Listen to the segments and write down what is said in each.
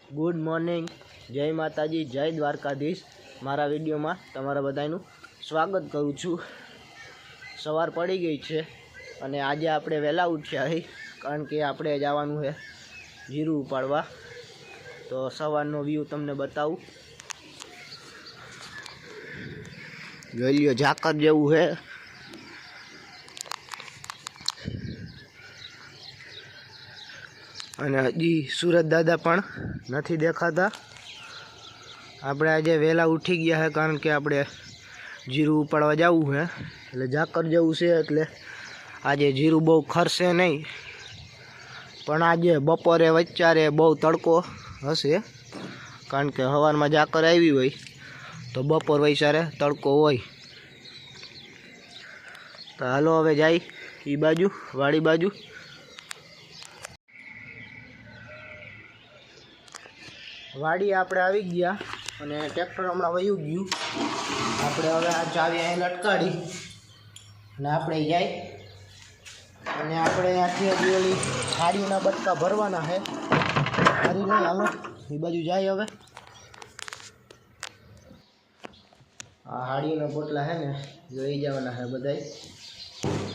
Good morning, જય માતાજી, જય દ્વારકાધીશ। મારા વિડીયોમાં તમારા બધાનું સ્વાગત કરું છું। સવાર પડી ગઈ છે અને આજે આપણે વહેલા ઉઠ્યા હી, કારણ કે આપણે જવાનું છે જીરું ઉપાડવા। તો સવારનો વ્યૂ તમને બતાવું। જોઈ લ્યો, ઝાકર જેવું છે। અને હજી સુરત દાદા પણ નથી દેખાતા। આપણે આજે વહેલા ઉઠી ગયા છે, કારણ કે આપણે જીરું ઉપાડવા જવું છે, એટલે ઝાકર જેવું છે, એટલે આજે જીરું બહુ ખરશે નહીં। પણ આજે બપોરે વચ્ચારે બહુ તડકો હશે, કારણ કે સવારમાં ઝાકર આવી હોય તો બપોર વચ્ચારે તડકો હોય। તો હાલો હવે જાય એ બાજુ, વાડી બાજુ। વાડી આપણે આવી ગયા અને ટ્રેક્ટર હમણાં વયું ગયું। આપણે હવે આ ચાવી અહીં લટકાડી અને આપણે જાય અને આપણે અહીંયાથી હજી ઓલી હાડીના બટકા ભરવાના છે। હારી નહીં, હાલો એ બાજુ જાય। હવે આ હાડીના પોટલા છે ને, લઈ જવાના છે બધાય,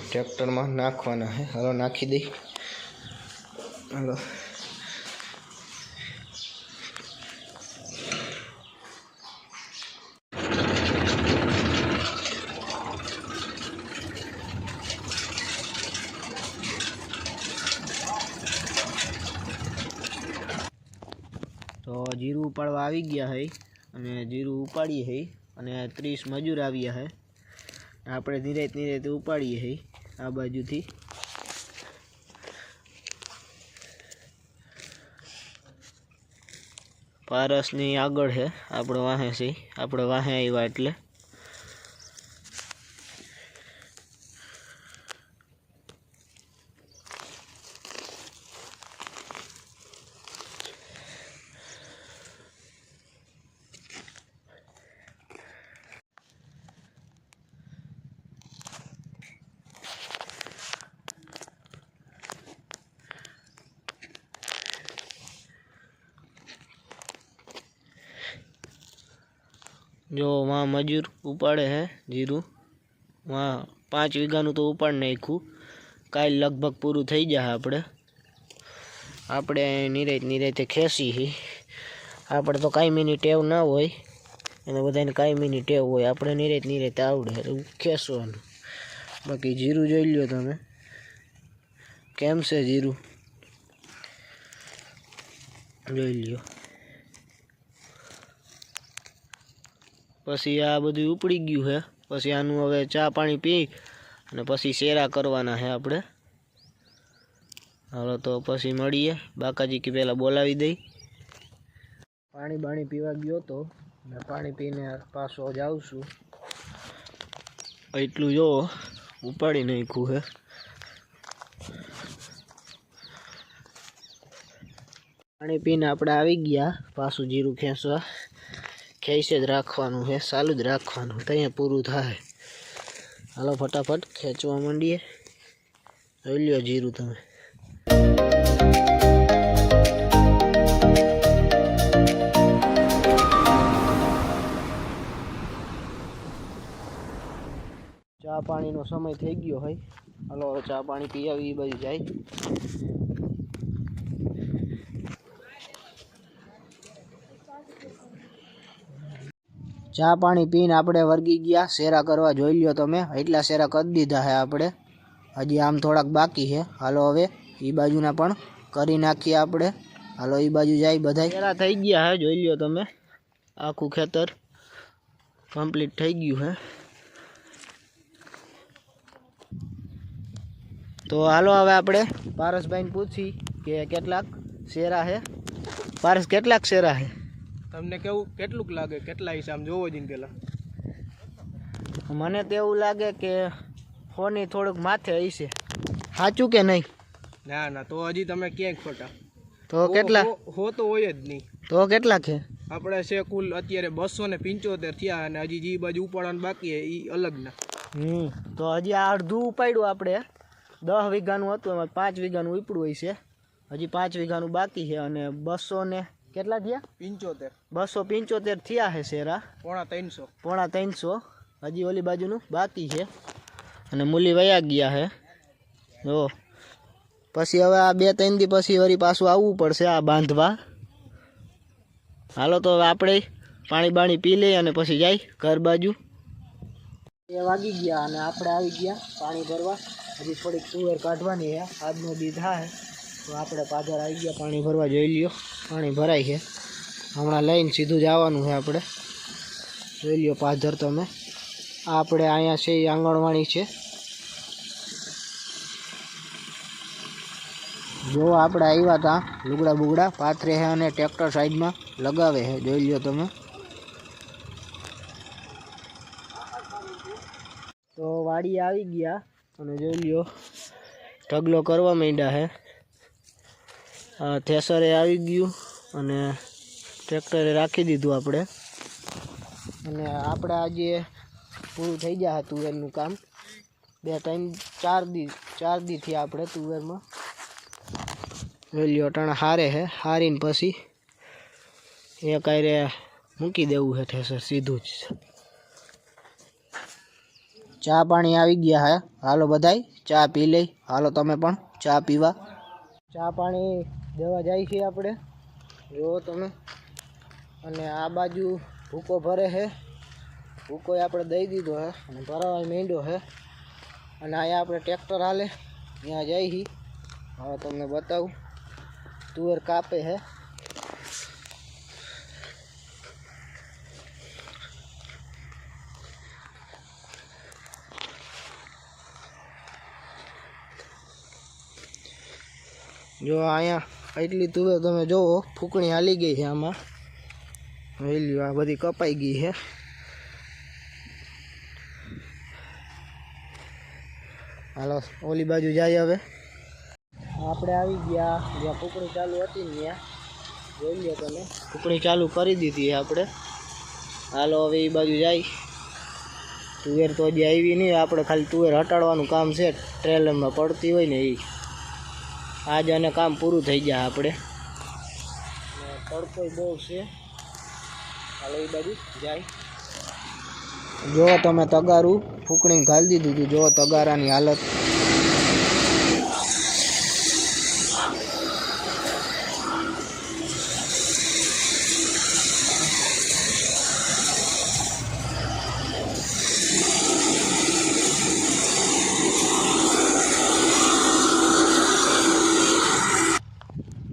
ટ્રેક્ટરમાં નાખવાના છે। હાલો નાખી દઈ, હાલો। તો જીરું ઉપાડવા આવી ગયા છે અને જીરું ઉપાડીએ છે અને 30 મજૂર આવ્યા છે। આપણે ધીરે ધીરે ઉપાડીએ છે આ બાજુથી। પારસની આગળ છે, આપણે વાહે છે, આપણે વાહે આવ્યા એટલે जो वहाँ मजूर उपाड़े है जीरू, वहाँ 5 वीघाનું તો ઉપાડ નાખ્યું। કાલ લગભગ પૂરું થઈ જાય। આપણે નિરાતે ખેંચી હી। આપણે તો કાયમીની ટેવ ના હોય, એને બધાને કાયમીની ટેવ હોય। આપણે નિરાતે આવડે એટલે ખેંચવાનું। બાકી જીરું જોઈ લ્યો તમે, કેમ છે જીરું જોઈ લ્યો। પછી આ બધું ઉપડી ગયું છે, પછી આનું હવે ચા પાણી પી અને પછી શેરા કરવાના છે આપણે। હાલો તો પછી મળીએ। બાકાજી કે પહેલાં બોલાવી દઈ। પાણી બાણી પીવા ગયો તો ને પાણી પીને પાછો જાઉં છું। એટલું જો ઉપાડી નાખ્યું છે। પાણી પીને આપણે આવી ગયા પાછું જીરું ખેંચવા। ખેંચે જ રાખવાનું છે, ચાલુ જ રાખવાનું, ત્યાં પૂરું થાય। હાલો ફટાફટ ખેંચવા માંડીએ। જોઈ લ્યો જીરું તમે। ચા પાણીનો સમય થઈ ગયો હોય। હાલો હવે ચા પાણી પી આવી, એ બાજુ જાય। ચા પાણી પીને આપણે વર્ગી ગયા શેરા કરવા। જોઈ લ્યો તમે, એટલા શેરા કરી દીધા છે આપણે, હજી આમ થોડાક બાકી છે। હાલો હવે એ બાજુના પણ કરી નાખીએ આપણે। હાલો એ બાજુ જાય બધા। શેરા થઈ ગયા છે, જોઈ લ્યો તમે, આખું ખેતર કમ્પ્લીટ થઈ ગયું છે। તો હાલો હવે આપણે પારસભાઈને પૂછી કે કેટલાક શેરા છે। પારસ, કેટલાક શેરા છે? તમને કેવું કેટલુંક લાગે, કેટલા હિસાબ જોવો જ પેલા? મને તો એવું લાગે કે ફોની થોડુંક માથે હશે, સાચું કે નહીં? ના ના, તો હજી તમે ક્યાંય ખોટા। તો કેટલા હો તો હોય જ નહીં। તો કેટલા છે? આપણે છે કુલ અત્યારે 275 થયા, અને હજી જે બાજુ ઉપાડવાનું બાકી છે એ અલગના। તો હજી આ અડધું ઉપાડ્યું આપણે। 10 વીઘાનું હતું, એમાં 5 વીઘાનું ઉપડું હોય છે, હજી 5 વીઘાનું બાકી છે અને 200 ને કેટલા થયા? 75. 275 થયા છે શેરા. પોણા 300. પોણા 300. હજી ઓલી બાજુનું બાકી છે અને મૂલી વયા ગયા છે જો. પછી હવે આ 2-3 દી પછી વળી પાછું આવવું પડશે આ બાંધવા. હાલો તો હવે આપણે પાણી બાણી પી લઈએ અને પછી જાય ઘર બાજુ. એ વાગી ગયા અને આપણે આવી ગયા પાણી ભરવા. હજી થોડીક તુવેર કાઢવાની છે, આજનો દી થાય તો આપણે પાછળ આવી ગયા પાણી ભરવા. જોઈ લ્યો પાણી ભરાય છે, હમણાં લઈને સીધું જવાનું છે આપણે. જોઈ લ્યો પાછળ તમે. આપણે અહીંયા છે એ આંગણવાડી છે. જો આપણે આવ્યા હતા લુગડા બુગડા પાથરે છે અને ટ્રેક્ટર સાઈડમાં લગાવે છે. જોઈ લ્યો તમે. તો વાડી આવી ગયા અને જોઈ લ્યો ઢગલો કરવા માંડ્યા છે. થેસરે આવી ગયું અને ટ્રેક્ટરે રાખી દીધું આપણે. અને આપણે આજે પૂરું થઈ ગયા તુવેરનું કામ. 4 દી થયા આપણે તુવેરમાં. જોઈ લ્યો અટાણા હારે છે, હારીને પછી એ કાંઈ મૂકી દેવું છે ઠેસર સીધું જ. ચા પાણી આવી ગયા હે. હાલો બધાય ચા પી લઈ. હાલો તમે પણ ચા પીવા. ચા પાણી દેવા જાય છે આપણે. જુઓ તમે. અને આ બાજુ ભૂકો ભરે છે. ભૂકો આપણે દઈ દીધો છે અને ભરાવા માંડ્યો છે. અને અહીંયા આપણે ટ્રેક્ટર હાલે ત્યાં જઈ છીએ. હવે તમને બતાવું. તુવેર કાપે છે. જો અહીંયા એટલી તુવેર તમે જોવો ફૂકણી હાલી ગઈ છે આમાં. વેલ્યુ આ બધી કપાઈ ગઈ છે. હાલો ઓલી બાજુ જાય હવે. આપણે આવી ગયા જ્યાં ફૂકણી ચાલુ હતી ને ત્યાં. જોઈ લો તમે ફૂકણી ચાલુ કરી દીધી આપણે. હાલો હવે એ બાજુ જાય. તુવેર તો હજી આવી નહીં. આપણે ખાલી તુવેર હટાડવાનું કામ છે. ટ્રેલરમાં પડતી હોય ને એ આજ અને કામ પૂરું થઈ જાય આપણે. તડકો બહુ છે. હાલો એ બાજુ જાય. જો તમે તગારું ફૂકણી ઘાલી દીધું હતું. જો તગારાની હાલત.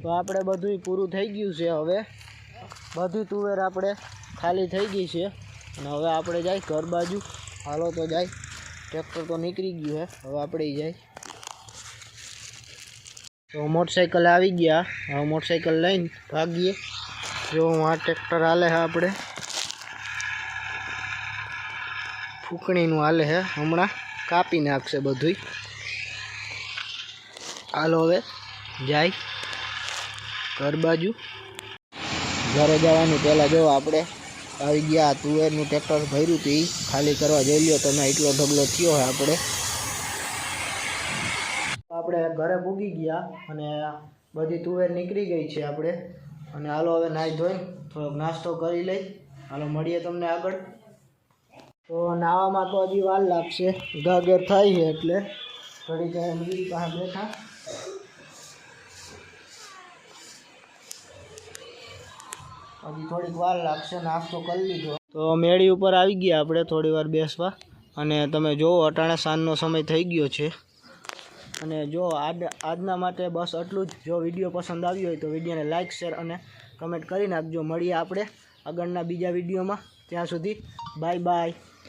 તો આપણે બધું પૂરું થઈ ગયું છે. હવે બધી તુવેર આપણે ખાલી થઈ ગઈ છે અને હવે આપણે જાય ઘર બાજુ. હાલો તો જાય. ટ્રેક્ટર તો નીકળી ગયું છે. હવે આપણે જાય. તો મોટરસાઇકલ આવી ગયા. હવે મોટરસાઇકલ લઈને ભાગીએ. જો આ ટ્રેક્ટર હાલે છે આપણે. ફૂકણીનું હાલે છે. હમણાં કાપી નાખશે બધું. હાલો હવે જાય ઘર બાજુ. ઘરે જવાની પહેલાં જો આપણે આવી ગયા. તુવેરનું ટ્રેક્ટર ભર્યું હતું એ ખાલી કરવા. જોઈ લ્યો તમે એટલો ઢગલો થયો છે આપણે. ઘરે પૂગી ગયા અને બધી તુવેર નીકળી ગઈ છે આપણે. અને હાલો હવે નાહી ધોઈને થોડોક નાસ્તો કરી લઈ. હાલો મળીએ તમને આગળ. તો નાવામાં તો હજી વાર લાગશે. ગાગર થાય છે એટલે થોડીક મેળી પાસે બેઠા. હજી થોડીક વાર લાગશે. નાસ્તો કરી લીધો તો મેળી ઉપર આવી ગયા આપણે થોડી વાર બેસવા. અને તમે જુઓ અટાણે સાંજનો સમય થઈ ગયો છે. અને જો આજના માટે બસ આટલું જ. જો વિડીયો પસંદ આવ્યો હોય તો વિડીયોને લાઇક શેર અને કમેન્ટ કરી નાખજો. મળીએ આપણે આગળના બીજા વિડીયોમાં. ત્યાં સુધી બાય બાય.